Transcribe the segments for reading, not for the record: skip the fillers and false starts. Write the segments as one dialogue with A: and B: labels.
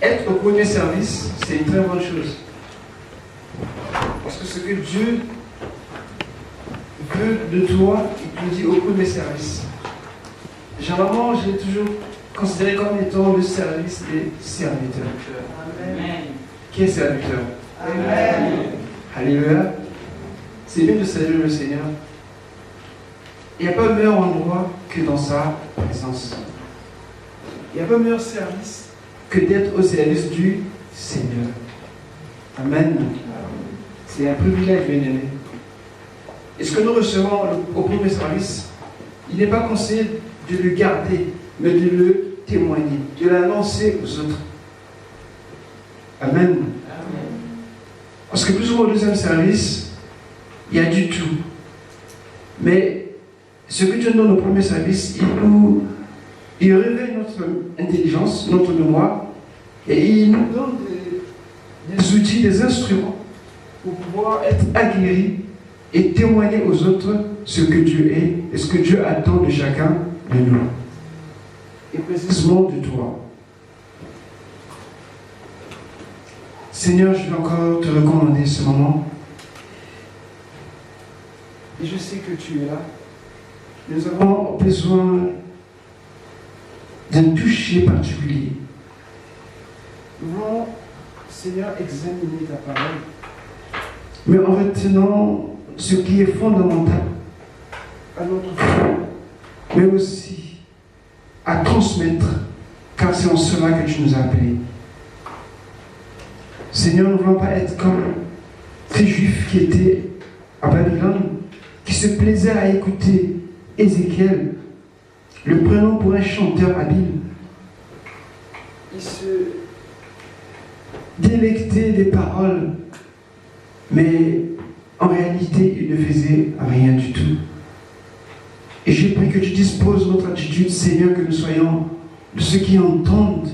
A: être au premier service, c'est une très bonne chose. Parce que ce que Dieu veut de toi, il te dit au premier service. Généralement, je l'ai toujours considéré comme étant le service des serviteurs.
B: Amen.
A: Qui est serviteur?
B: Amen.
A: Alléluia. C'est bien de servir le Seigneur. Il n'y a pas meilleur endroit que dans sa présence. Il n'y a pas meilleur service que d'être au service du Seigneur. Amen. C'est un privilège, bien-aimé. Et ce que nous recevons au premier service, il n'est pas conseillé de le garder, mais de le témoigner, de l'annoncer aux autres. Amen. Amen. Parce que plus souvent au deuxième service, il y a du tout. Mais ce que Dieu donne au premier service, il réveille notre intelligence, notre mémoire, et il nous donne des outils, des instruments pour pouvoir être aguerris et témoigner aux autres ce que Dieu est et ce que Dieu attend de chacun de nous. Et précisément de toi. Seigneur, je vais encore te recommander ce moment. Et je sais que tu es là. Nous avons besoin d'un toucher particulier. Nous voulons, Seigneur, examiner ta parole, mais en retenant ce qui est fondamental à notre foi, mais aussi à transmettre, car c'est en cela que tu nous as appelés. Seigneur, nous ne voulons pas être comme ces Juifs qui étaient à Babylone, qui se plaisaient à écouter Ézéchiel, le prenant pour un chanteur habile. Ils se délectaient des paroles, mais en réalité, ils ne faisaient rien du tout. Et je prie que tu disposes notre attitude, Seigneur, que nous soyons de ceux qui entendent,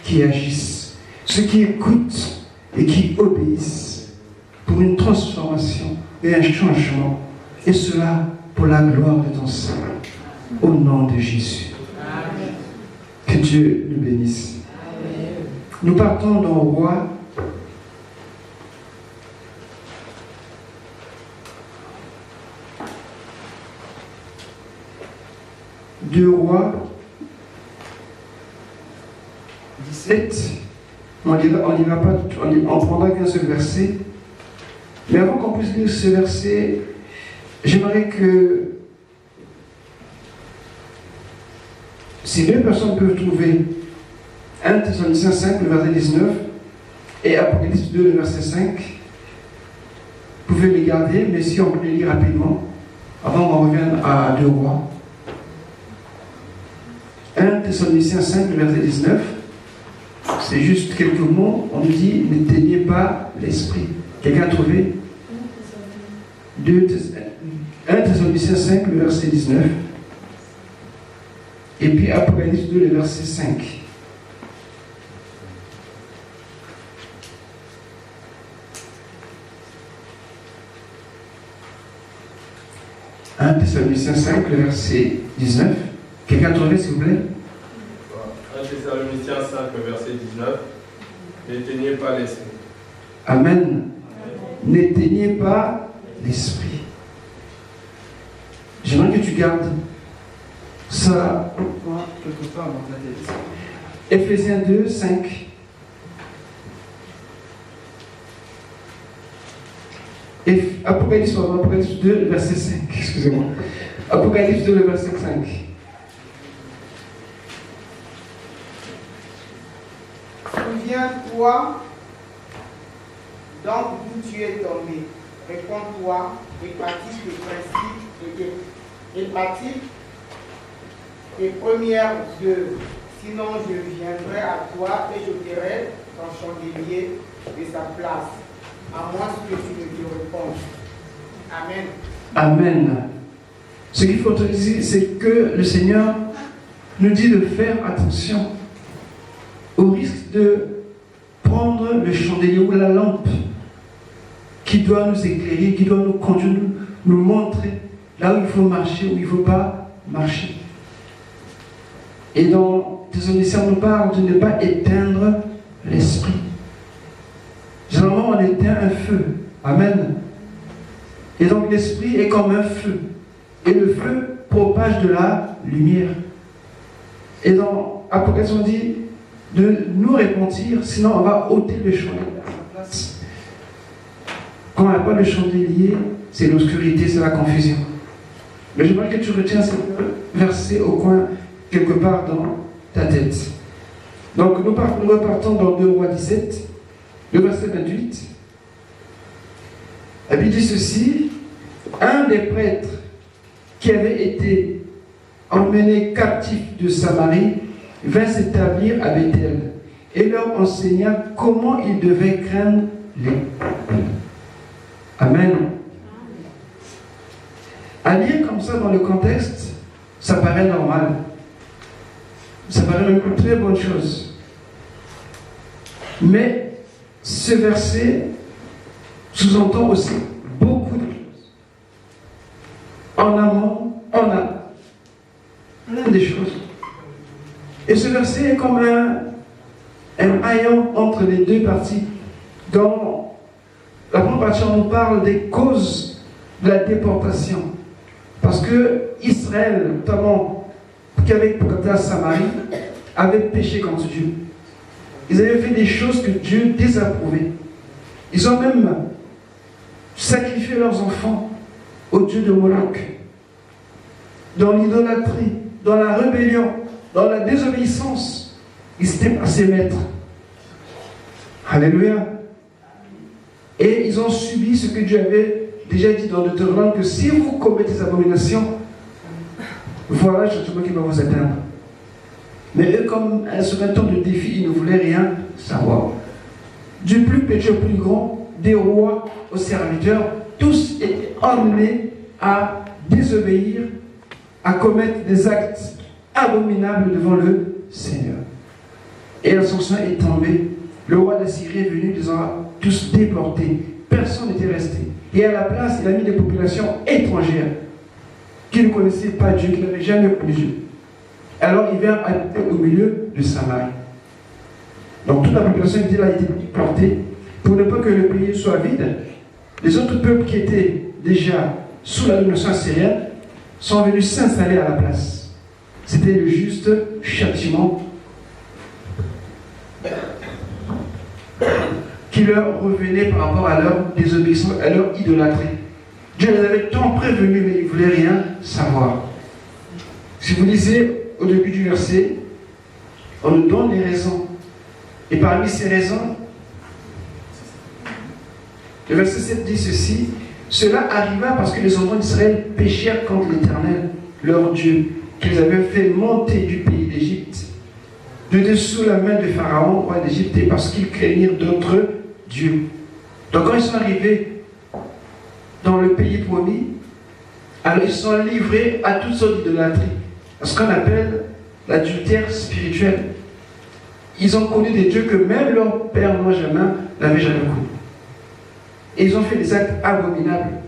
A: qui agissent, ceux qui écoutent et qui obéissent pour une transformation et un changement. Et cela pour la gloire de ton Saint. Au nom de Jésus. Amen. Que Dieu nous bénisse. Amen. Nous partons dans Roi. Deux Rois 17. On prendra qu'un seul verset. Mais avant qu'on puisse lire ce verset, j'aimerais que si deux personnes peuvent trouver 1 Thessaloniciens 5, le verset 19, et Apocalypse 2, le verset 5, vous pouvez les garder, mais si on peut les lire rapidement, avant qu'on revienne à 2 Rois. 1 Thessaloniciens 5, le verset 19, c'est juste quelques mots, on nous dit, n'éteignez pas l'esprit. Quelqu'un a trouvé 1 Thessaloniciens 5, le verset 19. Et puis Apocalypse 2, le verset 5. « 1 Thessaloniciens 5, le verset 19. Quelqu'un a trouvé, s'il vous plaît?
C: 1 Thessaloniciens 5, le verset 19. N'éteignez pas l'esprit.
A: Amen. N'éteignez pas l'esprit. J'aimerais que tu gardes ça quelque part dans ta tête. Ephésiens 2, 5. Apocalypse 2, verset 5. Excusez-moi. Apocalypse 2, le verset 5.
B: Souviens-toi donc d'où tu es tombé. Réponds-toi et pratique les principes et pratique tes premières œuvres. Sinon, je viendrai à toi et je t'aurai ton chandelier de sa place, à moins que tu ne lui répondes. Amen.
A: Amen. Ce qu'il faut te dire, c'est que le Seigneur nous dit de faire attention au risque de prendre le chandelier ou la lampe qui doit nous éclairer, qui doit nous conduire, nous montrer là où il faut marcher, où il ne faut pas marcher. Et dans Thessaloniciens, on nous parle de ne pas éteindre l'Esprit. Généralement, on éteint un feu. Amen. Et donc, l'Esprit est comme un feu. Et le feu propage de la lumière. Et dans Apocalypse, on dit de nous repentir, sinon on va ôter le chandelier à sa place. Quand on n'a pas le chandelier, c'est l'obscurité, c'est la confusion. Mais j'aimerais que tu retiens ce verset au coin, quelque part dans ta tête. Donc nous repartons dans 2 Rois 17, le verset 28. La Bible dit ceci: un des prêtres qui avait été emmené captif de Samarie vint s'établir à Bethel et leur enseigna comment ils devaient craindre l'Éternel. Amen. À lire comme ça dans le contexte, ça paraît normal. Ça paraît même une très bonne chose. Mais ce verset sous-entend aussi beaucoup de choses. En amont, en aval. Plein de choses. Et ce verset est comme un haillon entre les deux parties. Dans la première partie, on nous parle des causes de la déportation. Parce que Israël, notamment, qui avait porté à Samarie, avait péché contre Dieu. Ils avaient fait des choses que Dieu désapprouvait. Ils ont même sacrifié leurs enfants au dieu de Moloch. Dans l'idolâtrie, dans la rébellion, dans la désobéissance, ils s'étaient passés maîtres. Alléluia. Et ils ont subi ce que Dieu avait déjà dit dans Deutéronome, que si vous commettez des abominations, voilà le châtiment qui va vous atteindre. Mais eux, comme un second temps de défi, ils ne voulaient rien savoir. Du plus petit au plus grand, des rois aux serviteurs, tous étaient emmenés à désobéir, à commettre des actes abominables devant le Seigneur. Et la sanction est tombée. Le roi d'Assyrie est venu, les a tous déportés. Personne n'était resté. Et à la place, il a mis des populations étrangères qui ne connaissaient pas Dieu, qui n'avaient jamais connu Dieu. Alors il vient habiter au milieu de Samarie. Donc toute la population a été déportée pour ne pas que le pays soit vide. Les autres peuples qui étaient déjà sous la domination assyrienne sont venus s'installer à la place. C'était le juste châtiment qui leur revenait par rapport à leur désobéissance, à leur idolâtrie. Dieu les avait tant prévenus, mais ils ne voulaient rien savoir. Si vous lisez au début du verset, on nous donne les raisons. Et parmi ces raisons, le verset 7 dit ceci: cela arriva parce que les enfants d'Israël péchèrent contre l'Éternel, leur Dieu, qui les avait fait monter du pays d'Égypte, de dessous la main de Pharaon, roi d'Égypte, et parce qu'ils craignirent d'autres dieux. Donc quand ils sont arrivés dans le pays promis, alors ils sont livrés à toutes sortes d'idolâtries, à ce qu'on appelle l'adultère spirituel. Ils ont connu des dieux que même leur père Benjamin n'avait jamais connus. Et ils ont fait des actes abominables.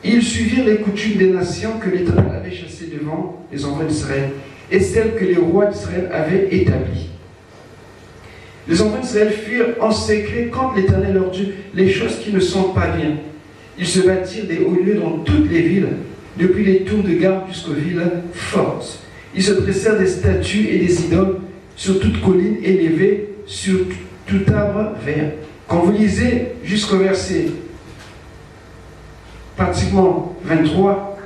A: Ils suivirent les coutumes des nations que l'Éternel avait chassées devant les enfants d'Israël et celles que les rois d'Israël avaient établies. Les enfants d'Israël firent en secret contre l'Éternel leur Dieu les choses qui ne sont pas bien. Ils se bâtirent des hauts lieux dans toutes les villes, depuis les tours de garde jusqu'aux villes fortes. Ils se dressèrent des statues et des idoles sur toute colline élevée, sur tout arbre vert. Quand vous lisez jusqu'au verset pratiquement 23,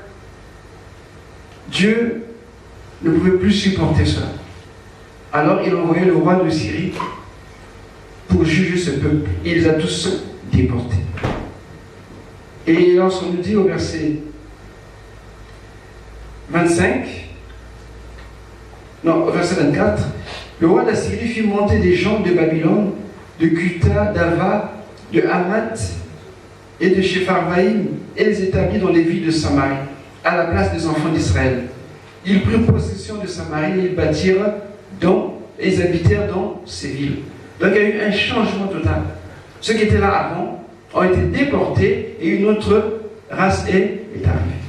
A: Dieu ne pouvait plus supporter cela. Alors il envoyait le roi de Syrie pour juger ce peuple. Et il les a tous déportés. Et lorsqu'on nous dit au verset 24, le roi d'Assyrie fit monter des gens de Babylone, de Cuta, d'Ava, de Hamath et de Shepharvaïm, et les établit dans les villes de Samarie, à la place des enfants d'Israël. Ils prirent possession de Samarie et ils bâtirent et ils habitèrent dans ces villes. Donc il y a eu un changement total. Ceux qui étaient là avant ont été déportés et une autre race est arrivée,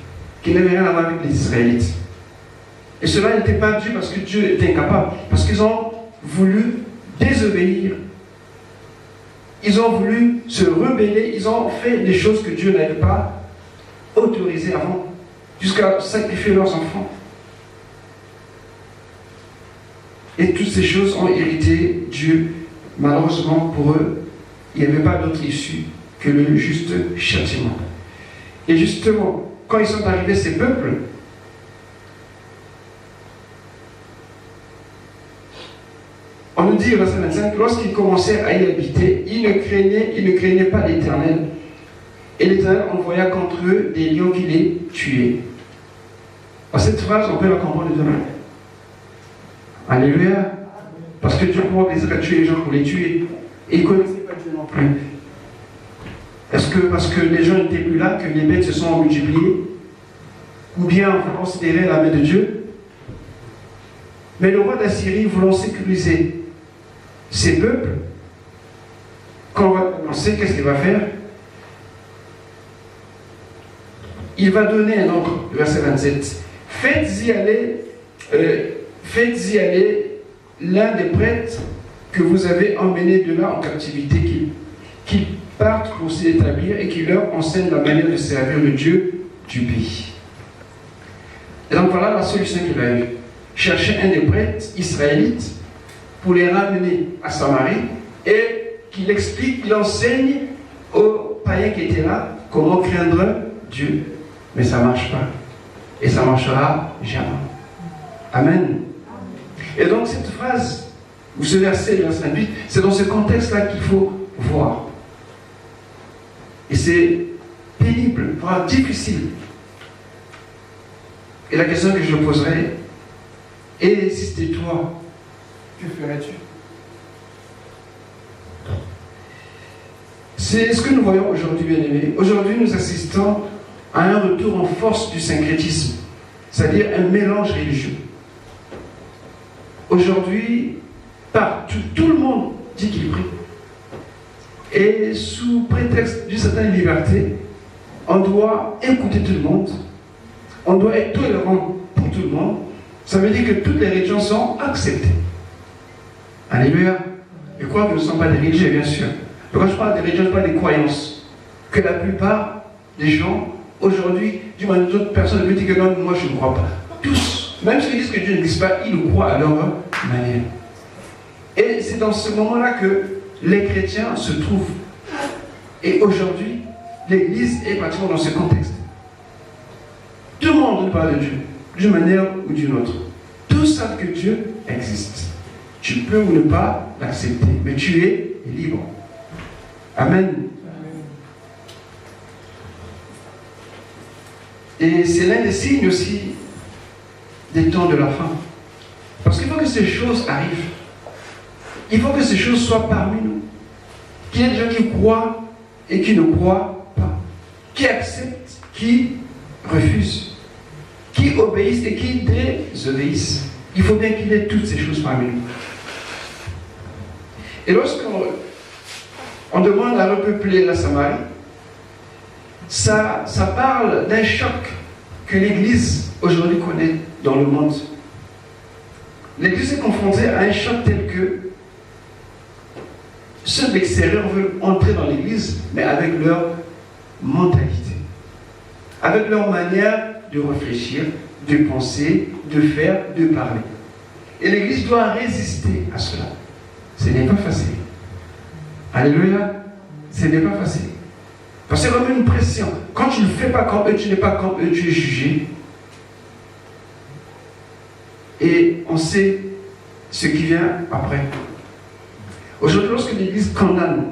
A: qui n'avait rien à voir avec les Israélites. Et cela n'était pas dû parce que Dieu était incapable, parce qu'ils ont voulu désobéir. Ils ont voulu se rebeller, ils ont fait des choses que Dieu n'avait pas autorisées avant, jusqu'à sacrifier leurs enfants. Et toutes ces choses ont irrité Dieu. Malheureusement pour eux, il n'y avait pas d'autre issue que le juste châtiment. Et justement, quand ils sont arrivés, ces peuples, on nous dit au verset 25, lorsqu'ils commençaient à y habiter, ils ne craignaient pas l'Éternel. Et l'Éternel envoya contre eux des lions qui les tuaient. Alors, cette phrase, on peut la comprendre de deux manières. Alléluia. Parce que Dieu pourra plaisir à tuer les gens pour les tuer. Et ils ne connaissaient pas Dieu non plus. Est-ce que parce que les gens n'étaient plus là, que les bêtes se sont multipliées? Ou bien on peut considérer la main de Dieu? Mais le roi d'Assyrie, voulant sécuriser ces peuples, quand on sait qu'est-ce qu'il va faire, il va donner un ordre, verset 27. Faites-y aller l'un des prêtres que vous avez emmenés de là en captivité, qu'ils partent pour s'y établir et qui leur enseigne la manière de servir le Dieu du pays. Et donc voilà la solution qu'il a eue. Chercher un des prêtres israélites pour les ramener à Samarie et qu'il explique, qu'il enseigne aux païens qui étaient là comment craindre Dieu. Mais ça ne marche pas. Et ça ne marchera jamais. Amen. Et donc cette phrase, ou ce verset, verset 28, c'est dans ce contexte-là qu'il faut voir. Et c'est pénible, voire difficile. Et la question que je poserai, et si c'était toi, que ferais-tu? C'est ce que nous voyons aujourd'hui, bien-aimés. Aujourd'hui, nous assistons à un retour en force du syncrétisme, c'est-à-dire un mélange religieux. Aujourd'hui, partout, tout le monde dit qu'il prie. Et sous prétexte d'une certaine liberté, on doit écouter tout le monde, on doit être tolérant pour tout le monde. Ça veut dire que toutes les religions sont acceptées. Alléluia. Je crois que nous ne sommes pas des religieux, bien sûr. Mais quand je parle des religions, je parle des croyances. Que la plupart des gens, aujourd'hui, du moins d'autres personnes me disent que non, moi je ne crois pas. Tous, même ceux qui disent que Dieu n'existe pas, ils le croient à leur manière. Et c'est dans ce moment-là que les chrétiens se trouvent. Et aujourd'hui, l'Église est pratiquement dans ce contexte. Tout le monde parle de Dieu, d'une manière ou d'une autre. Tous savent que Dieu existe. Tu peux ou ne pas l'accepter, mais tu es libre. Amen. Et c'est l'un des signes aussi des temps de la fin. Parce qu'il faut que ces choses arrivent. Il faut que ces choses soient parmi nous. Qu'il y ait des gens qui croient et qui ne croient pas. Qui acceptent, qui refusent. Qui obéissent et qui désobéissent. Il faut bien qu'il y ait toutes ces choses parmi nous. Et lorsqu'on demande à repeupler la Samarie, ça parle d'un choc que l'Église aujourd'hui connaît dans le monde. L'Église est confrontée à un choc tel que ceux de l'extérieur veulent entrer dans l'Église, mais avec leur mentalité, avec leur manière de réfléchir, de penser, de faire, de parler. Et l'Église doit résister à cela. Ce n'est pas facile. Alléluia. Ce n'est pas facile. Parce que c'est comme une pression. Quand tu ne fais pas comme eux, tu n'es pas comme eux, tu es jugé. Et on sait ce qui vient après. Aujourd'hui, lorsque l'Église condamne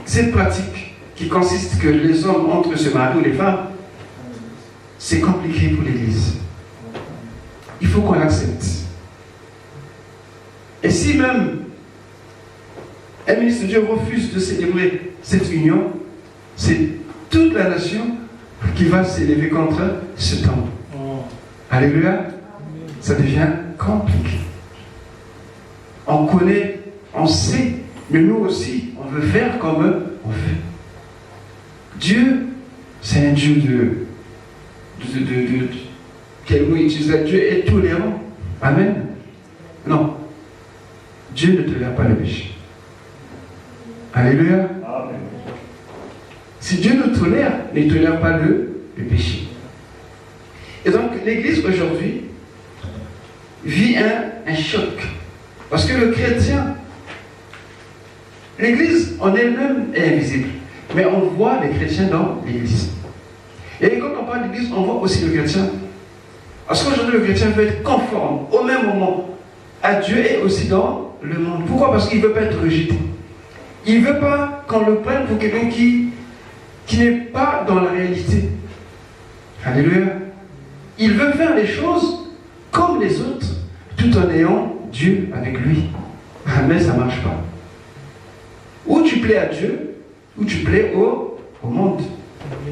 A: cette pratique qui consiste que les hommes entre se marient ou les femmes, c'est compliqué pour l'Église. Il faut qu'on l'accepte. Et si même un ministre de Dieu refuse de célébrer cette union, c'est toute la nation qui va s'élever contre ce temple. Alléluia. Ça devient compliqué. On connaît, on sait, mais nous aussi, on veut faire comme eux, on veut. Dieu, c'est un Dieu quel mot utiliser? Dieu est tolérant. Amen. Non. Dieu ne tolère pas le péché. Alléluia.
D: Amen.
A: Si Dieu nous tolère, il ne tolère pas le péché. Et donc, l'Église aujourd'hui vit un choc. Parce que le chrétien, l'Église en elle-même est invisible. Mais on voit les chrétiens dans l'Église. Et quand on parle d'Église, on voit aussi le chrétien. Parce qu'aujourd'hui, le chrétien veut être conforme au même moment à Dieu et aussi dans le monde. Pourquoi? Parce qu'il ne veut pas être rejeté. Il ne veut pas qu'on le prenne pour quelqu'un qui n'est pas dans la réalité. Alléluia. Il veut faire les choses comme les autres, tout en ayant Dieu avec lui. Mais ça ne marche pas. Ou tu plais à Dieu, ou tu plais au monde.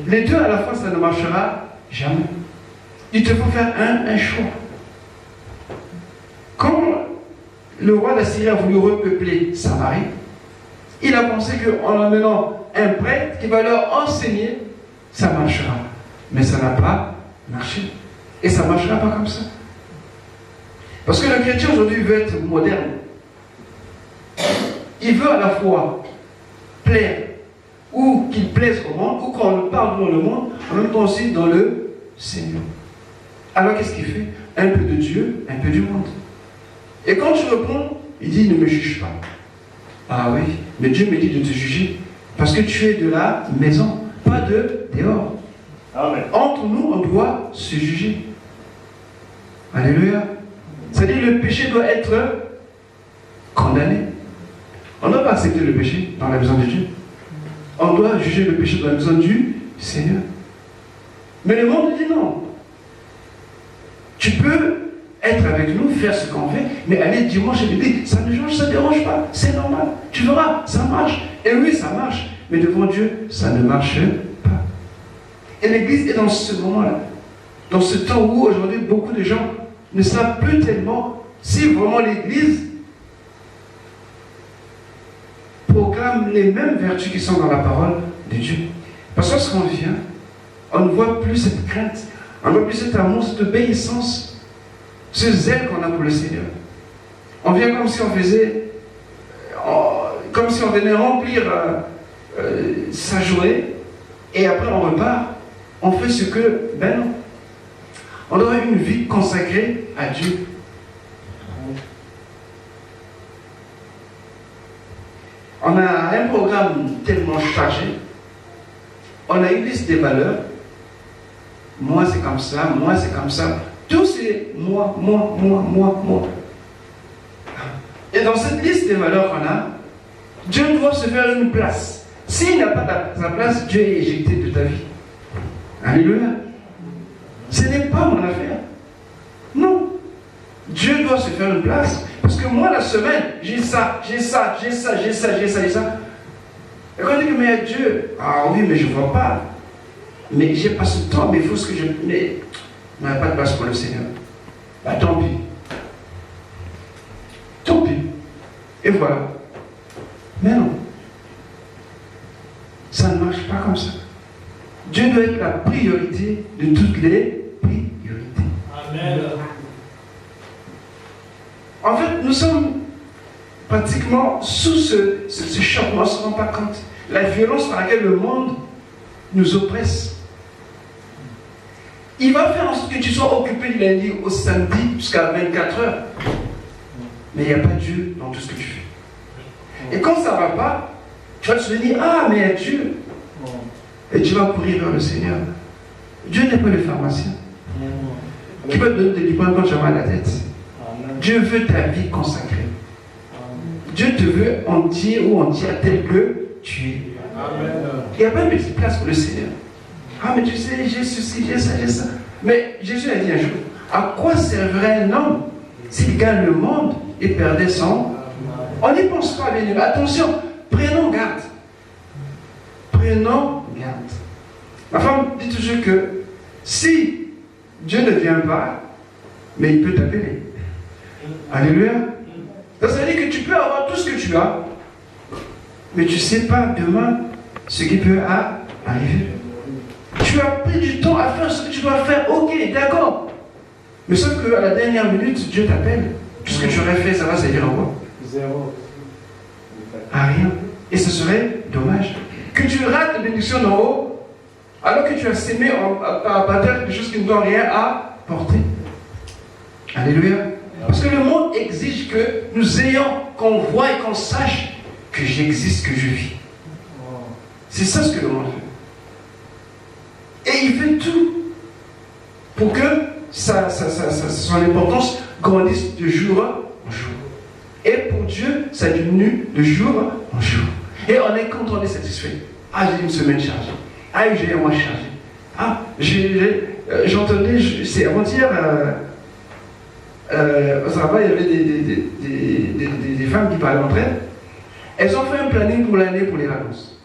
A: Les deux à la fois, ça ne marchera jamais. Il te faut faire un choix. Quand le roi d'Assyrie a voulu repeupler Samarie, il a pensé qu'en amenant un prêtre qui va leur enseigner, ça marchera. Mais ça n'a pas marché. Et ça ne marchera pas comme ça. Parce que le chrétien aujourd'hui veut être moderne. Il veut à la fois plaire, ou qu'il plaise au monde, ou qu'on le parle dans le monde, en même temps aussi dans le Seigneur. Alors qu'est-ce qu'il fait? Un peu de Dieu, un peu du monde. Et quand tu réponds, il dit ne me juge pas. Ah oui, mais Dieu me dit de te juger parce que tu es de la maison, pas de dehors.
D: Amen.
A: Entre nous, on doit se juger. Alléluia. C'est-à-dire que le péché doit être condamné. On ne doit pas accepter le péché dans la maison de Dieu. On doit juger le péché dans la maison du Seigneur. Mais le monde dit non. Tu peux être avec nous, faire ce qu'on fait, mais aller dimanche et midi, ça ne dérange pas, c'est normal. Tu verras, ça marche. Et oui, ça marche. Mais devant Dieu, ça ne marche pas. Et l'Église est dans ce moment-là. Dans ce temps où aujourd'hui, beaucoup de gens ne savent plus tellement si vraiment l'Église proclame les mêmes vertus qui sont dans la parole de Dieu. Parce que lorsqu'on vient, on ne voit plus cette crainte, on ne voit plus cet amour, cette obéissance, ce zèle qu'on a pour le Seigneur. On vient comme si on faisait, comme si on venait remplir sa journée, et après on repart, on fait ce que, ben non. On doit avoir une vie consacrée à Dieu. On a un programme tellement chargé, on a une liste des valeurs. Moi c'est comme ça, moi c'est comme ça. Tout c'est moi. Et dans cette liste des valeurs qu'on a, Dieu doit se faire une place. S'il n'a pas sa place, Dieu est éjecté de ta vie. Alléluia. Ce n'est pas mon affaire. Non. Dieu doit se faire une place. Parce que moi, la semaine, j'ai ça. Et quand on dit que mais Dieu, ah oui, mais je ne vois pas. Mais j'ai pas ce temps, mais il faut ce que je. Mais il n'y a pas de place pour le Seigneur. Bah tant pis. Tant pis. Et voilà. Mais non. Ça ne marche pas comme ça. Dieu doit être la priorité de toutes les priorités.
D: Amen.
A: En fait, nous sommes pratiquement sous ce choc, on ne se rend pas compte. La violence par laquelle le monde nous oppresse. Il va faire en sorte que tu sois occupé du lundi au samedi jusqu'à 24 heures. Mais il n'y a pas Dieu dans tout ce que tu fais. Et quand ça ne va pas, tu vas te souvenir, ah mais Dieu. Et tu vas courir vers le Seigneur. Dieu n'est pas le pharmacien qui va te donner des livres quand tu as mal à la tête. Dieu veut ta vie consacrée. Dieu te veut entier ou entière tel que tu es. Il n'y a pas une petite place pour le Seigneur. Ah mais tu sais, j'ai ceci, j'ai ça, j'ai ça. Mais Jésus a dit un jour, à quoi servirait un homme s'il gagne le monde et perdait son... On n'y pense pas, bien sûr. Attention, prenons garde. Prenons garde. Ma femme dit toujours que si Dieu ne vient pas, mais il peut t'appeler. Alléluia. Donc ça veut dire que tu peux avoir tout ce que tu as, mais tu ne sais pas demain ce qui peut arriver. Tu as pris du temps à faire ce que tu dois faire, ok, d'accord. Mais sauf qu'à la dernière minute, Dieu t'appelle. Tout ce que tu aurais fait, ça va servir à quoi?
D: Zéro.
A: À rien. Et ce serait dommage. Que tu rates la bénédiction d'en haut, alors que tu as sémé par terre des choses qui ne t'ont rien apporter. Alléluia. Parce que le monde exige que nous ayons, qu'on voie et qu'on sache que j'existe, que je vis. C'est ça ce que le monde fait. Et il fait tout pour que son importance grandisse de jour en jour. Et pour Dieu, ça diminue de jour en jour. Et on est content, on est satisfait. Ah, j'ai une semaine chargée. Ah, j'ai un mois chargé. Ah, j'entendais, c'est avant-hier, au travail, il y avait des femmes qui parlaient entre elles. Elles ont fait un planning pour l'année pour les vacances.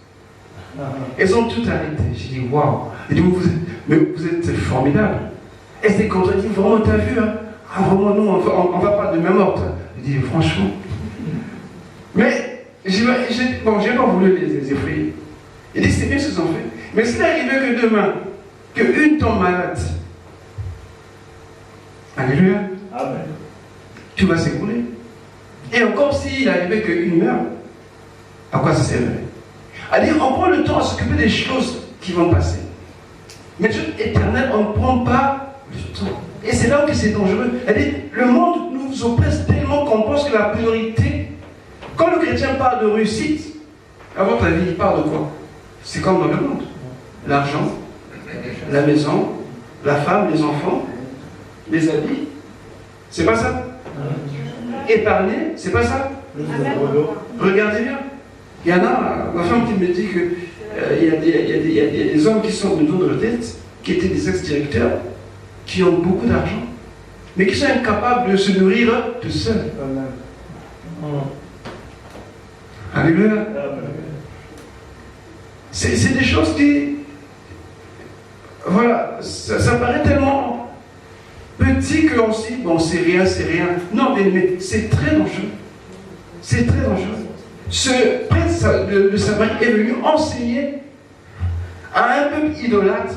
A: Elles ont tout arrêté. J'ai dit, waouh. Et donc, vous êtes formidables. Elles étaient contentes. Elles disent, vraiment, t'as vu, hein? Ah, vraiment, nous, on va pas de même ordre. Je dis, franchement. Mais, j'ai pas voulu les effrayer. Il dit, c'est bien ce qu'ils ont fait. Mais s'il arrivait que demain, qu'une tombe malade, alléluia,
D: Amen.
A: tout va s'écrouler. Et encore s'il arrivait qu'une meurt, à quoi ça servait? C'est-à-dire, on prend le temps à s'occuper des choses qui vont passer. Mais Dieu éternel, on ne prend pas le temps. Et c'est là où c'est dangereux. C'est-à-dire, le monde nous oppresse tellement qu'on pense que la priorité, quand le chrétien parle de réussite, à votre avis, il parle de quoi? C'est comme dans le monde. L'argent, la maison, la femme, les enfants, les habits. C'est pas ça? Épargner, c'est pas ça? Regardez bien. Il y en a, ma femme qui me dit que il y a des hommes qui sont de de retraite, qui étaient des ex-directeurs, qui ont beaucoup d'argent, mais qui sont incapables de se nourrir tout seuls. Alléluia. C'est des choses qui, voilà, ça paraît tellement petit qu'on se dit, bon, c'est rien, c'est rien. Non, mais c'est très dangereux. C'est très dangereux. Ce prince de Samarie est venu enseigner à un peuple idolâtre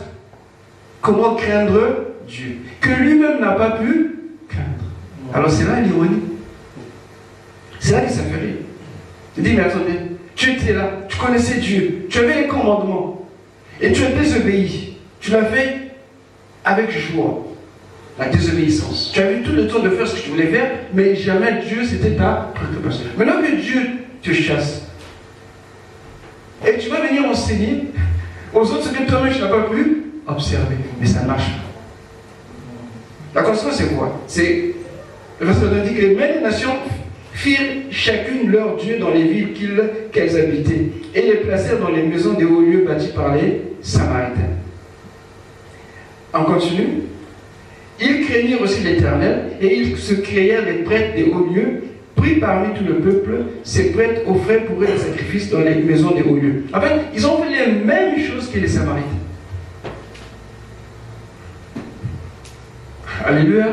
A: comment craindre Dieu, que lui-même n'a pas pu craindre. Alors c'est là l'ironie. C'est là que ça fait rire. Il dit, mais attendez, tu étais là, tu connaissais Dieu, tu avais les commandements, et tu as désobéi. Tu l'as fait avec joie. La désobéissance. Tu as eu tout le temps de faire ce que tu voulais faire, mais jamais Dieu, c'était ta préoccupation. Maintenant que Dieu te chasse, et tu vas venir enseigner aux autres ce que toi-même tu n'as pas pu observer. Mais ça ne marche pas. La conséquence, c'est quoi? C'est, le verset dit que même les nations firent chacune leur Dieu dans les villes qu'elles habitaient, et les placèrent dans les maisons des hauts lieux bâtis par les Samaritains. On continue. Ils craignirent aussi l'Éternel, et ils se créèrent des prêtres des hauts lieux, pris parmi tout le peuple. Ces prêtres offraient pour eux des sacrifices dans les maisons des hauts lieux. En fait, ils ont fait les mêmes choses que les Samaritains. Alléluia.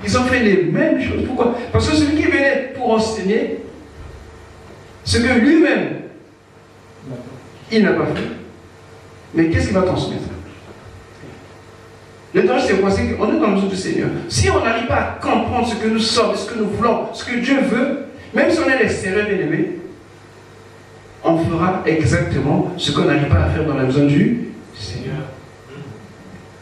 A: Ils ont fait les mêmes choses. Pourquoi? Parce que celui qui venait pour enseigner, ce que lui-même, il n'a pas fait. Mais qu'est-ce qu'il va transmettre? Le danger, c'est quoi? C'est qu'on est dans le besoin du Seigneur. Si on n'arrive pas à comprendre ce que nous sommes, ce que nous voulons, ce que Dieu veut, même si on est l'extérieur bien aimé, on fera exactement ce qu'on n'arrive pas à faire dans la maison du Seigneur.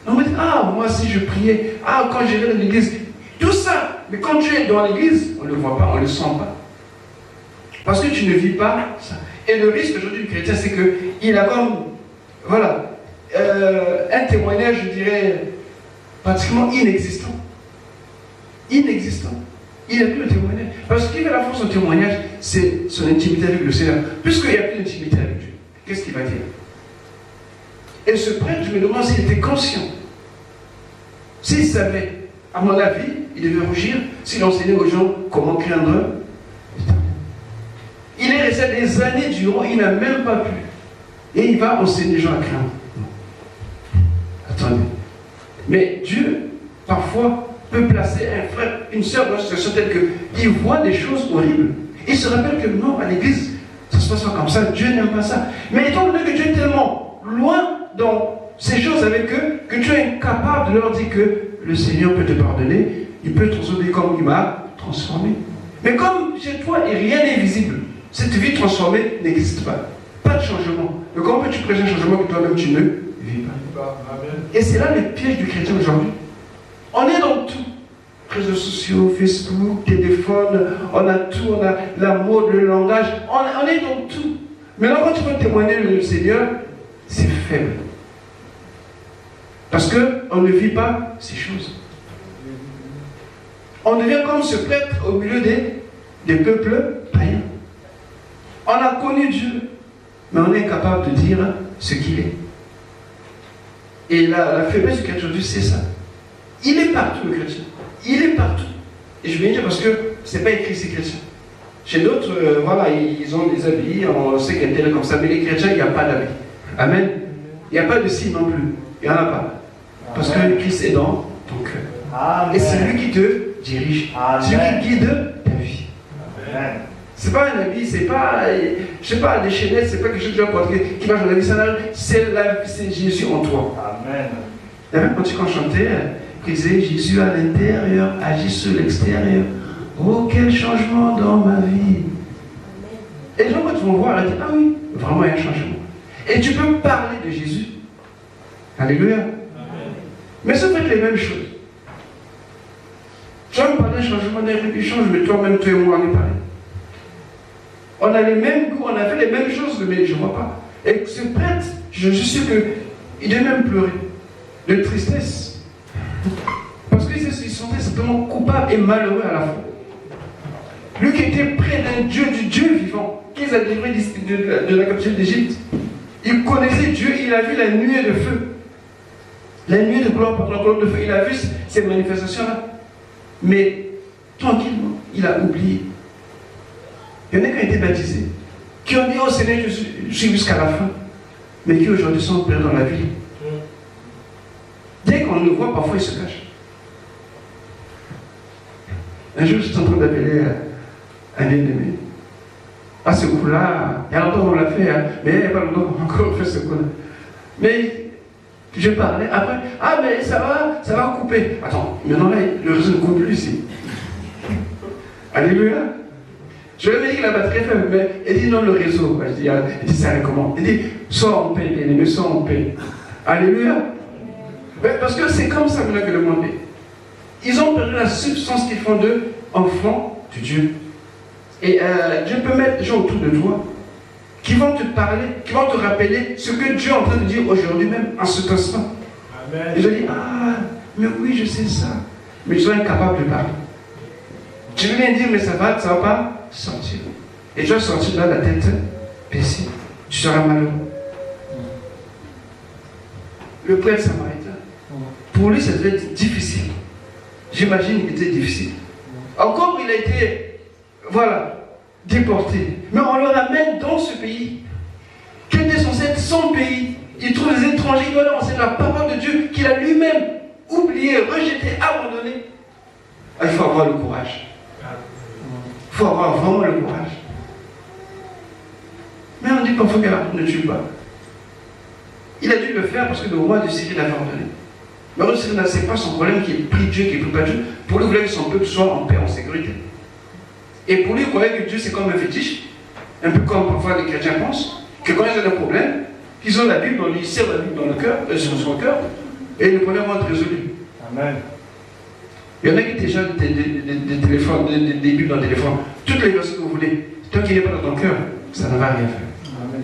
A: On va dire, ah, moi si je priais, ah, quand j'irai dans l'église, tout ça. Mais quand tu es dans l'église, on ne le voit pas, on ne le sent pas. Parce que tu ne vis pas ça. Et le risque aujourd'hui du chrétien, c'est qu'il a comme, voilà, un témoignage, je dirais, pratiquement inexistant. Inexistant. Il n'a plus de témoignage. Parce qu'il va la force son témoignage, c'est son intimité avec le Seigneur. Puisqu'il n'y a plus d'intimité avec Dieu, qu'est-ce qu'il va dire? Et ce prêtre, je me demande s'il était conscient. S'il savait, à mon avis, il devait rougir s'il enseignait aux gens comment craindre l'Éternel. Il est resté des années durant, il n'a même pas pu. Et il va enseigner les gens à craindre. Attendez. Mais Dieu, parfois, peut placer un frère, une sœur dans une situation telle qu'il voit des choses horribles. Il se rappelle que non, à l'église, ça se passe pas comme ça, Dieu n'aime pas ça. Mais étant donné que Dieu est tellement loin dans ces choses avec eux, que tu es incapable de leur dire que le Seigneur peut te pardonner, il peut te sauver comme il m'a transformé. Mais comme chez toi, rien n'est visible, cette vie transformée n'existe pas. Pas de changement. Mais comment peux-tu prêcher un changement que toi-même tu ne vis pas? Et c'est là le piège du chrétien aujourd'hui. On est dans tout. Réseaux sociaux, Facebook, téléphone, on a tout, on a la mode, le langage, on est dans tout. Mais là, quand tu peux témoigner le Seigneur, c'est faible. Parce qu'on ne vit pas ces choses. On devient comme ce prêtre au milieu des peuples païens. On a connu Dieu, mais on est incapable de dire ce qu'il est. Et la faiblesse du chrétien aujourd'hui, c'est ça. Il est partout, le chrétien. Il est partout. Et je viens dire parce que ce n'est pas écrit, c'est chrétien. Chez d'autres, voilà, ils ont des habits, on sait qu'elle est comme ça, mais les chrétiens, il n'y a pas d'habits. Amen. Il n'y a pas de signe non plus. Il n'y en a pas. Parce que Christ est dans ton cœur. Amen. Et c'est lui qui te dirige. Amen. C'est lui qui guide ta vie. Amen. C'est pas un habit, c'est pas, je sais pas, des chaînettes, c'est pas quelque chose que tu vas porter qui marche dans la vie. C'est Jésus en toi. Amen. Et même quand tu chantais, il disait Jésus à l'intérieur, agit sur l'extérieur. Oh, quel changement dans ma vie. Et les gens, quand ils vont voir, ils disent ah oui, vraiment il y a un changement. Et tu peux parler de Jésus. Alléluia. Amen. Mais ça peut être les mêmes choses. Tu vas me parler d'un changement, d'un change, mais toi-même, toi et moi, on est pareil. On a les mêmes goûts, on a fait les mêmes choses, mais je ne vois pas. Et ce prêtre, je suis sûr qu'il devait même pleurer de tristesse. Parce qu'il se sentait simplement coupable et malheureux à la fois. Lui qui était près d'un Dieu, du Dieu vivant, qui les a délivrés de la captivité d'Égypte. Il connaissait Dieu, il a vu la nuée de feu. La nuée de gloire par la colonne de feu. Il a vu ces manifestations-là. Mais, tranquillement, il a oublié. Il y en a qui ont été baptisés, qui ont dit oh Seigneur, je suis jusqu'à la fin, mais qui aujourd'hui sont perdus dans la vie. Dès qu'on le voit, parfois ils se cachent. Un jour, j'étais en train d'appeler un bien-aimé. À ce coup-là, il y a longtemps qu'on l'a fait, hein, mais il n'y a pas longtemps qu'on a encore fait ce coup-là. Mais je parlais, après, ah mais ça va couper. Attends, maintenant là, le réseau ne coupe plus ici. Alléluia. Je lui ai dit que la batterie est faible, mais il dit non, le réseau. Je dis, il dit ça comment? Il dit, sois en paix, bien-aimé, sois en paix. Alléluia. Mais parce que c'est comme ça que le monde est. Ils ont perdu la substance qu'ils font d'eux, enfants de Dieu. Et Dieu peut mettre des gens autour de toi qui vont te parler, qui vont te rappeler ce que Dieu est en train de dire aujourd'hui même, en ce instant. Amen. Et je dis, ah, mais oui, je sais ça. Mais ils sont incapables de parler. Tu veux bien dire, mais ça va pas sortir. Et tu vas sortir là la tête baissée. Tu seras malheureux. Le prêtre samaritain, pour lui, ça devait être difficile. J'imagine qu'il était difficile. Encore, il a été, déporté. Mais on le ramène dans ce pays, qui était censé être son pays. Il trouve des étrangers, il doit leur enseigner la parole de Dieu, qu'il a lui-même oublié, rejeté, abandonné. Il faut avoir le courage. Il faut avoir vraiment le courage. Mais on dit parfois qu'il ne tue pas. Il a dû le faire parce que le roi de Syrie l'avait ordonné. Mais le roi de Syrie n'a pas son problème qu'il prie Dieu, qu'il ne prie pas Dieu. Pour lui, il voulait que son peuple soit en paix, en sécurité. Et pour lui, il croyait que Dieu c'est comme un fétiche, un peu comme parfois les chrétiens pensent, que quand ils ont un problème, ils ont la Bible, ils serrent la Bible dans le cœur, sur son cœur, et le problème va être résolu. Amen. Il y en a qui déjà des téléphones, des Bibles dans le téléphone. Toutes les versions que vous voulez. Tant qu'il n'est pas dans ton cœur, ça ne va rien faire. Amen.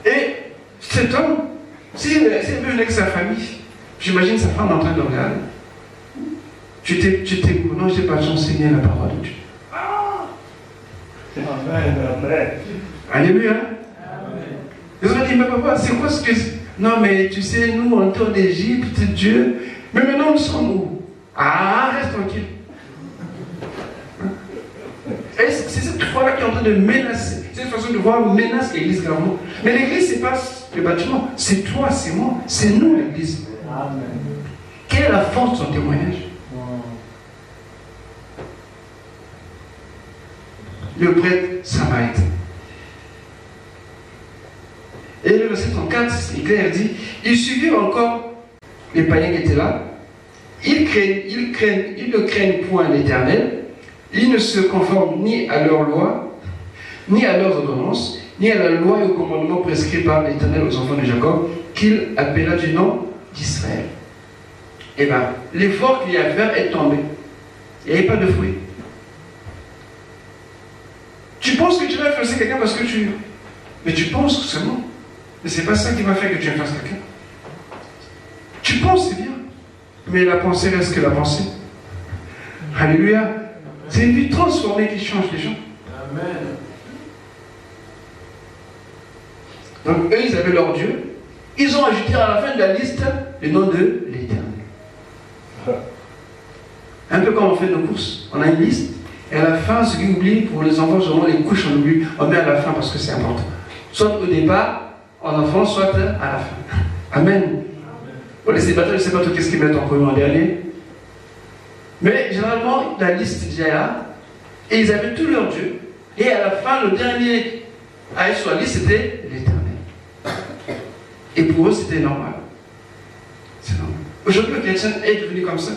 A: Et cet homme, s'il veut venir avec sa famille, j'imagine sa femme en train de regarder. Tu t'es non, je n'ai pas enseigné la parole de Dieu. Ah! Amen. Amen. Alléluia. Amen. Ils ont dit, mais papa, c'est quoi ce que c'est? Non, mais tu sais, nous, on est en Égypte, Dieu. Mais maintenant, nous sommes où? Ah, reste tranquille. Et c'est cette foi-là qui est en train de menacer. Cette façon de voir menace l'église gravement. Mais l'église, ce n'est pas le bâtiment. C'est toi, c'est moi, c'est nous l'église. Amen. Quelle est la force de son témoignage? Le prêtre samaritain. Et le verset 34, c'est clair, il dit, il suivit encore les païens qui étaient là. Ils ne craignent point l'Éternel, ils ne se conforment ni à leurs lois, ni à leurs ordonnances, ni à la loi et au commandement prescrit par l'Éternel aux enfants de Jacob, qu'il appela du nom d'Israël. Eh bien, l'effort qu'il y a à faire est tombé. Il n'y avait pas de fruit. Tu penses que tu vas influencer quelqu'un parce que tu... Mais tu penses seulement. Mais ce n'est pas ça qui va faire que tu influences quelqu'un. Tu penses, c'est bien. Mais la pensée reste que la pensée. Alléluia. C'est une vie transformée qui change les gens.
C: Amen.
A: Donc eux, ils avaient leur Dieu. Ils ont ajouté à la fin de la liste le nom de l'Éternel. Un peu comme on fait nos courses. On a une liste. Et à la fin, ce qui oublie, pour les enfants, souvent les couches, on oublie. On met à la fin parce que c'est important. Soit au départ, en enfant, soit à la fin. Amen. Pour les célibataires, je ne sais pas tout qu'est-ce qu'ils mettent en premier, en dernier. Mais généralement, la liste est déjà là. Et ils avaient tout leur Dieu. Et à la fin, le dernier à être sur la liste, c'était l'Éternel. Et pour eux, c'était normal. C'est normal. Aujourd'hui, le chrétien est devenu comme ça.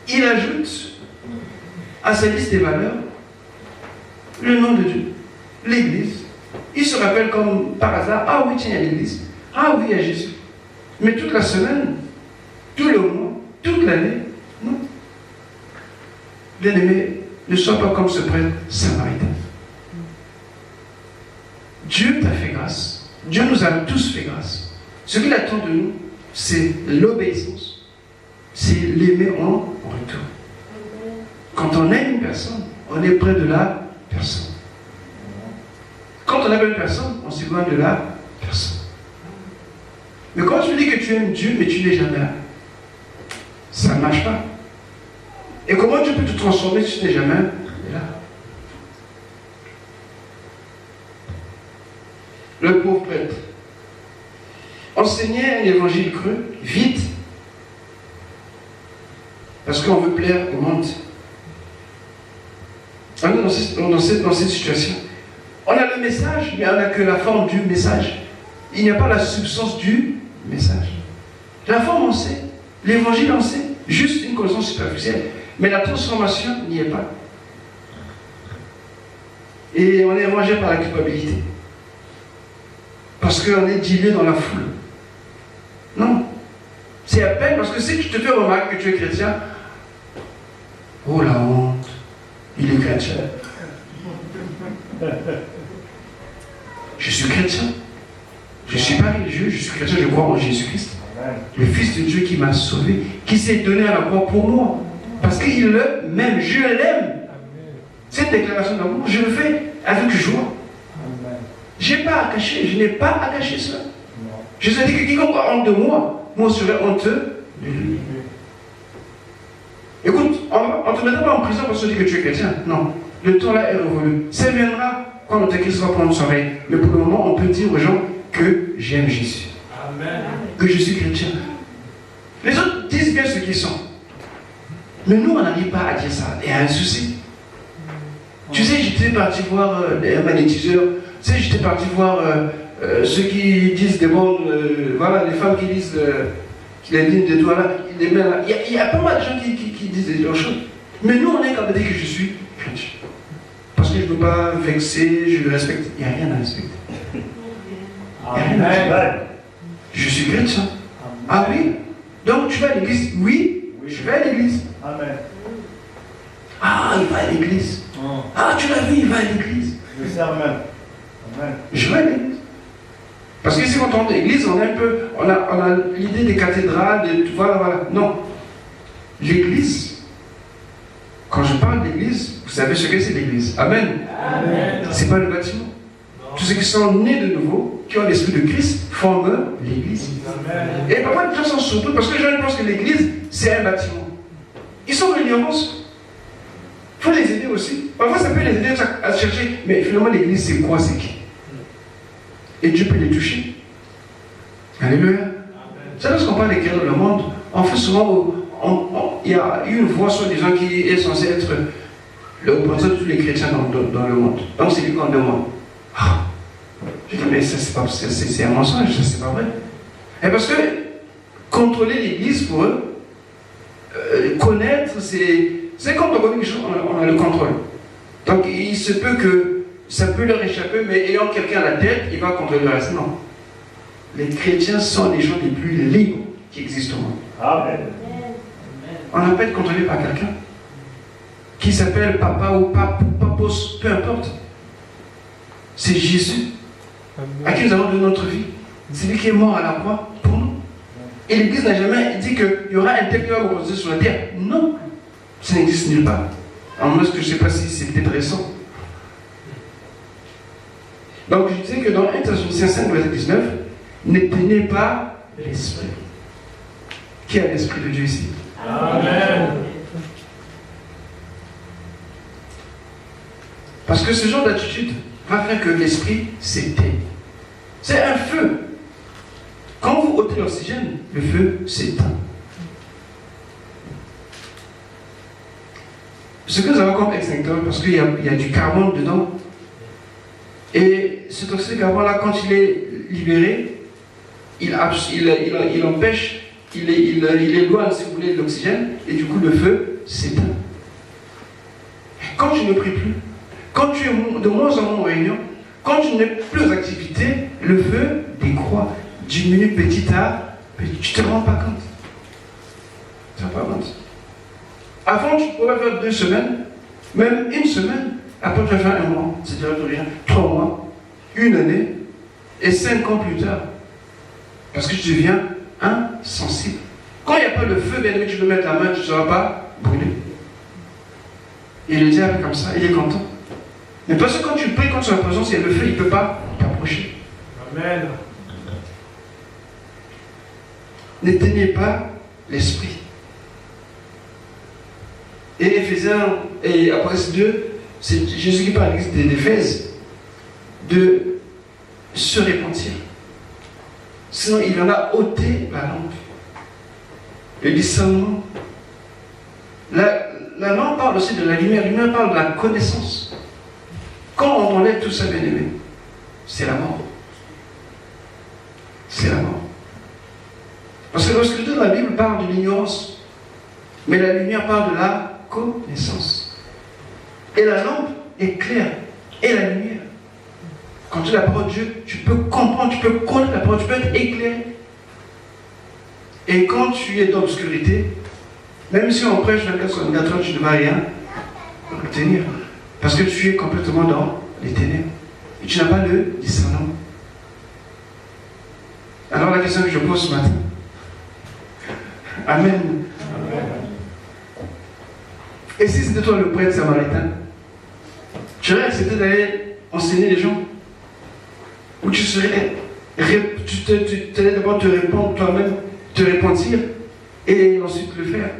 A: Il ajoute à sa liste des valeurs le nom de Dieu, l'Église. Il se rappelle comme par hasard, ah oui, tiens, il y a l'Église. Ah oui, il y a Jésus. Mais toute la semaine, tout le mois, toute l'année, non. Bien-aimé, ne sois pas comme ce prêtre samaritain. Dieu t'a fait grâce. Dieu nous a tous fait grâce. Ce qu'il attend de nous, c'est l'obéissance. C'est l'aimer en retour. Quand on aime une personne, on est près de la personne. Quand on aime une personne, on s'éloigne de la personne. Mais quand tu dis que tu aimes Dieu, mais tu n'es jamais là, ça ne marche pas. Et comment tu peux te transformer si tu n'es jamais là? Le pauvre prêtre enseignait un évangile creux, vite, parce qu'on veut plaire au monde. On est dans cette situation. On a le message, mais on n'a que la forme du message. Il n'y a pas la substance du message. La forme, on sait. L'évangile, on sait. Juste une connaissance superficielle. Mais la transformation n'y est pas. Et on est mangé par la culpabilité. Parce qu'on est dilué dans la foule. Non. C'est à peine parce que si tu te fais remarquer que tu es chrétien, oh la honte, il est chrétien. Je suis chrétien. Je ne suis pas religieux, je suis chrétien, je crois en Jésus-Christ. Le Fils de Dieu qui m'a sauvé, qui s'est donné à la croix pour moi. Parce qu'il m'aime, je l'aime. Cette déclaration d'amour, je le fais avec joie. Je n'ai pas à cacher, je n'ai pas à cacher cela. Je sais que quiconque a honte de moi, moi serai honteux de lui. Écoute, on ne te mettra pas en prison parce que tu dis que tu es chrétien. Non, le temps là est révolu. Ça viendra quand notre Christ va prendre son règne. Mais pour le moment, on peut dire aux gens que j'aime Jésus.
C: Amen.
A: Que je suis chrétien. Les autres disent bien ce qu'ils sont. Mais nous, on n'arrive pas à dire ça. Il y a un souci. Tu sais, j'étais parti voir les magnétiseurs. Tu sais, j'étais parti voir ceux qui disent des bonnes. Voilà, les femmes qui disent qu'il est digne de toi là. Il y a pas mal de gens qui disent des choses. Mais nous, on est capable de dire que je suis chrétien. Parce que je ne veux pas vexer, je le respecte. Il n'y a rien à respecter.
C: Amen.
A: Je suis chrétien. Ah oui? Donc tu vas à l'église? Oui, je vais à l'église.
C: Amen.
A: Ah, il va à l'église. Ah, tu l'as vu, il va à l'église.
C: Je sais, amen. Amen.
A: Je vais à l'église. Parce que si on entend l'église, on a l'idée des cathédrales, voilà. Non. L'église, quand je parle d'église, vous savez ce que c'est l'église. Amen.
C: Amen.
A: C'est pas le bâtiment. Tous ceux qui sont nés de nouveau, qui ont l'esprit de Christ, forment l'église.
C: Amen.
A: Et parfois, les gens sont surpris parce que les gens pensent que l'église, c'est un bâtiment. Ils sont de l'ignorance. Il faut les aider aussi. Parfois, ça peut les aider à chercher. Mais finalement, l'église, c'est quoi? C'est qui? Et Dieu peut les toucher. Alléluia. C'est lorsqu'on parle des guerres dans le monde, on fait souvent. Il y a une voix soi-disant qui est censée être le représentant de tous les chrétiens dans le monde. Donc, c'est lui qu'on demande. Ah. Je dis, mais ça, c'est un mensonge, ça, c'est pas vrai. Et parce que contrôler l'église pour eux, connaître, c'est comme dans quelque chose, on a le contrôle. Donc il se peut que ça peut leur échapper, mais ayant quelqu'un à la tête, il va contrôler le reste. Non. Les chrétiens sont les gens les plus libres qui existent au monde.
D: Amen.
A: On n'a pas été contrôlé par quelqu'un qui s'appelle papa ou papos, peu importe. C'est Jésus à qui nous avons donné notre vie. C'est lui qui est mort à la croix pour nous. Et l'Église n'a jamais dit qu'il y aura un tel qui va reposer sur la terre. Non, ça n'existe nulle part. En moins, je ne sais pas si c'est peut-être récent. Donc je disais que dans 1 Thessaloniciens 5, verset 19, n'éteignez pas l'esprit. Qui a l'esprit de Dieu ici?
D: Amen.
A: Parce que ce genre d'attitude va faire que l'esprit s'éteint. C'est un feu. Quand vous ôtez l'oxygène, le feu s'éteint. Ce que nous avons comme extincteur, parce qu'il y a du carbone dedans, et cet oxyde de carbone-là, quand il est libéré, il empêche, il éloigne, si vous voulez, l'oxygène, et du coup le feu s'éteint. Quand tu ne pries plus, quand tu es de moins en moins en réunion, quand tu n'es plus aux activités, le feu décroît, diminue petit à petit. Tu ne te rends pas compte. Tu ne te rends pas compte. Avant, tu pouvais faire 2 semaines, même 1 semaine. Après, tu vas faire 1 mois, c'est-à-dire rien, 3 mois, 1 année, et 5 ans plus tard. Parce que tu deviens insensible. Quand il n'y a pas le feu, bien aimé, tu peux mettre la main, tu ne seras pas brûlé. Et le diable, comme ça, il est content. Mais parce que quand tu pries, quand tu es en présence, il y a le feu, il ne peut pas t'approcher.
D: Amen.
A: N'éteignez pas l'esprit. Et Éphésiens et Apocalypse 2, c'est Jésus qui parle à l'église d'Éphèse de se repentir. Sinon, il en a ôté la lampe. Le discernement. La lampe parle aussi de la lumière. La lumière parle de la connaissance. Quand on enlève tout ça, bien aimé, c'est la mort. C'est la mort. Parce que lorsque la Bible parle de l'ignorance, mais la lumière parle de la connaissance. Et la lampe est claire. Et la lumière. Quand tu as la parole de Dieu, tu peux comprendre, tu peux connaître la parole, tu peux être éclairé. Et quand tu es dans l'obscurité, même si on prêche 24 heures, tu ne vas rien obtenir. Parce que tu es complètement dans les ténèbres. Et tu n'as pas le discernement. Alors la question que je pose ce matin. Amen.
D: Amen.
A: Et si c'était toi le prêtre samaritain, tu aurais accepté d'aller enseigner les gens? Ou tu serais, tu allais d'abord te répondre toi-même, te repentir, et ensuite le faire?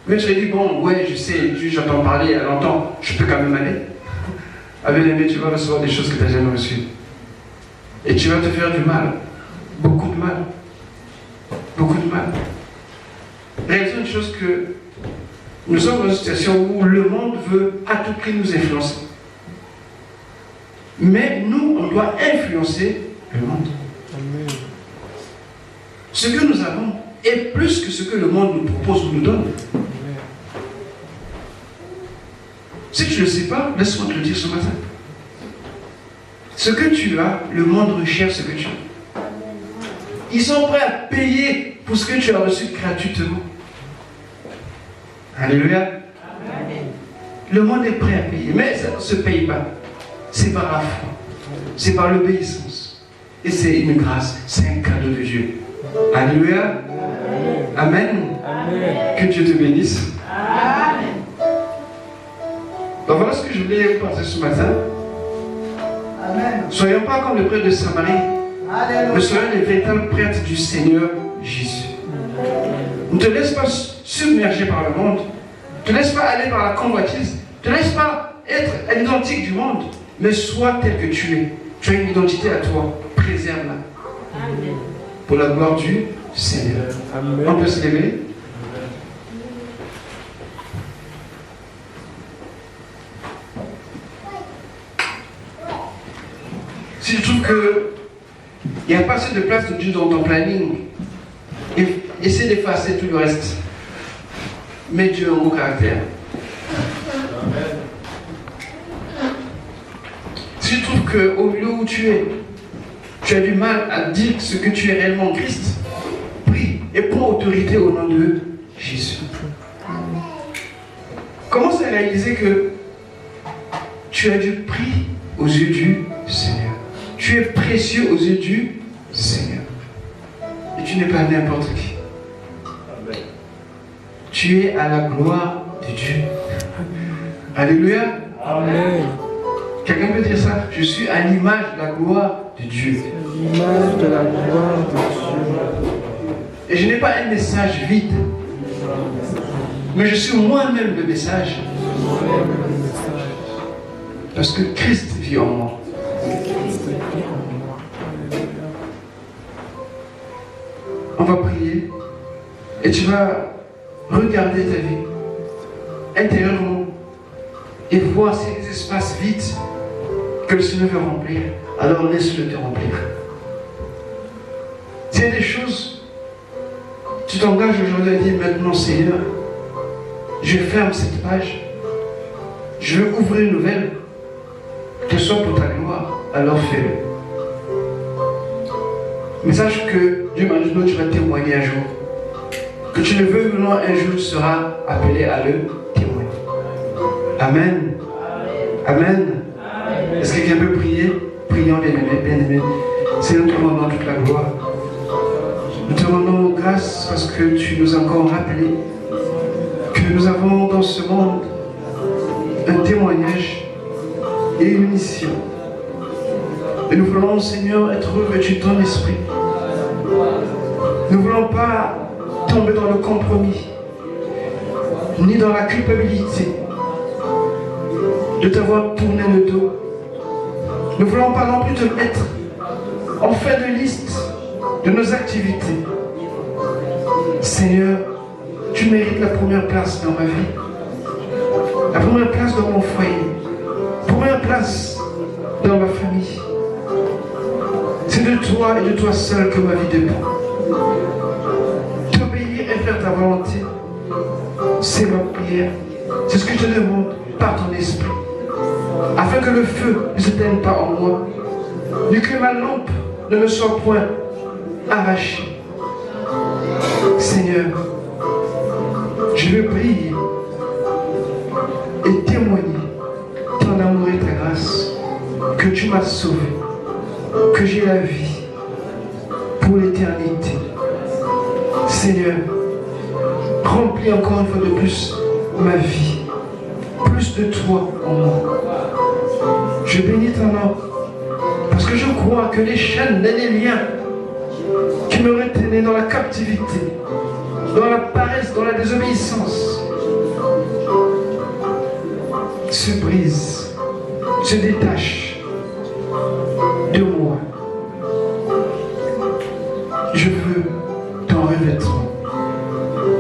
A: Mais tu as dit, bon, ouais, je sais, j'entends parler, elle entend, je peux quand même aller. Avec l'aimé, tu vas recevoir des choses que tu n'as jamais reçues. Et tu vas te faire du mal. Beaucoup de mal. Beaucoup de mal. Réalisons une chose que nous sommes dans une situation où le monde veut à tout prix nous influencer. Mais nous, on doit influencer le monde.
D: Amen.
A: Ce que nous avons est plus que ce que le monde nous propose ou nous donne. Si tu ne le sais pas, laisse-moi te le dire ce matin. Ce que tu as, le monde recherche ce que tu as. Ils sont prêts à payer pour ce que tu as reçu gratuitement. Alléluia. Amen. Le monde est prêt à payer, mais ça ne se paye pas. C'est par la foi. C'est par l'obéissance. Et c'est une grâce. C'est un cadeau de Dieu. Alléluia. Amen. Amen. Que Dieu te bénisse. Amen. Donc voilà ce que je voulais penser ce matin.
B: Amen.
A: Soyons pas comme le prêtre de Samarie,
B: Alléluia.
A: mais soyons les véritables prêtres du Seigneur Jésus. Ne te laisse pas submerger par le monde. Ne te laisse pas aller par la convoitise. Ne te laisse pas être à l'identique du monde, mais sois tel que tu es. Tu as une identité à toi. Préserve-la. Pour la gloire du Seigneur.
D: Amen.
A: On peut se lever. Si je trouve qu'il n'y a pas assez de place de Dieu dans ton planning, essaie d'effacer tout le reste. mais Dieu a un bon caractère.
C: Amen.
A: Si tu trouves qu'au milieu où tu es, tu as du mal à dire ce que tu es réellement en Christ, prie et prends autorité au nom de Jésus. Commence à réaliser que tu as du prix aux yeux du Seigneur. Tu es précieux aux yeux du Seigneur. Et tu n'es pas n'importe qui.
C: Amen.
A: Tu es à la gloire de Dieu. Alléluia.
D: Amen.
A: Quelqu'un peut dire ça? Je suis à l'image de la gloire de Dieu.
D: L'image de la gloire de Dieu.
A: Et je n'ai pas un message vide. Mais je suis moi-même le message. Parce que Christ vit en moi. On va prier. Et tu vas regarder ta vie intérieurement et voir ces espaces vides que le Seigneur veut remplir. Alors laisse-le te remplir. S'il y a des choses, tu t'engages aujourd'hui à dire maintenant, Seigneur, je ferme cette page, je veux ouvrir une nouvelle, que ce soit pour ta gloire, alors fais-le. Mais sache que Dieu m'a dit, tu vas témoigner un jour. Que tu le veux ou non, un jour tu seras appelé à le témoigner. Amen. Amen. Est-ce que quelqu'un peut prier? Prions, bien-aimé, bien-aimé. Seigneur, nous te rendons toute la gloire. Nous te rendons grâce parce que tu nous as encore rappelé que nous avons dans ce monde un témoignage et une mission. Et nous voulons, Seigneur, être revêtus de ton esprit. Nous ne voulons pas tomber dans le compromis, ni dans la culpabilité de t'avoir tourné le dos. Nous ne voulons pas non plus te mettre en fin de liste de nos activités. Seigneur, tu mérites la première place dans ma vie, la première place dans mon foyer, la première place dans ma famille. C'est de toi et de toi seul que ma vie dépend. T'obéir et faire ta volonté, c'est ma prière. C'est ce que je te demande par ton esprit. Afin que le feu ne s'éteigne pas en moi, ni que ma lampe ne me soit point arrachée. Seigneur, je veux briller et témoigner ton amour et ta grâce, que tu m'as sauvé, que j'ai la vie pour l'éternité. Seigneur, remplis encore une fois de plus ma vie, plus de toi en moi. Je bénis ton nom, parce que je crois que les chaînes et les liens qui me retenaient dans la captivité, dans la paresse, dans la désobéissance, se brisent, se détachent de moi. Je veux ton revêtement.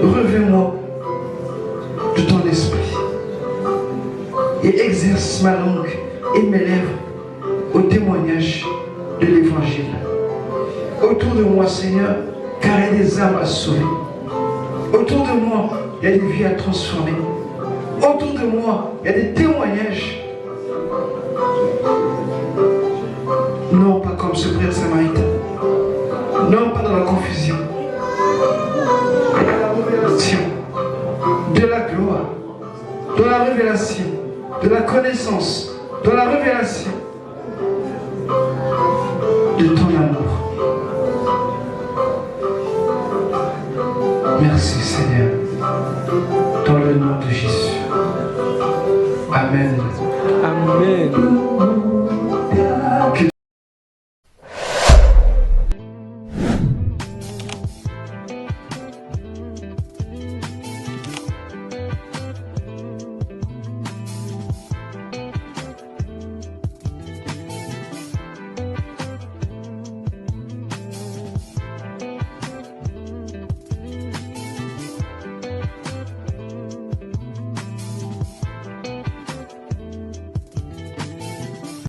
A: Revêt-moi de ton esprit et exerce ma langue et mes lèvres au témoignage de l'évangile. Autour de moi, Seigneur, car il y a des âmes à sauver. Autour de moi, il y a des vies à transformer. Autour de moi, il y a des témoignages. Non pas comme ce prêtre samaritain. Non pas dans la confusion. Mais dans la révélation de la gloire, dans la révélation de la connaissance, dans la révélation de ton amour. Merci Seigneur, dans le nom de Jésus. Amen.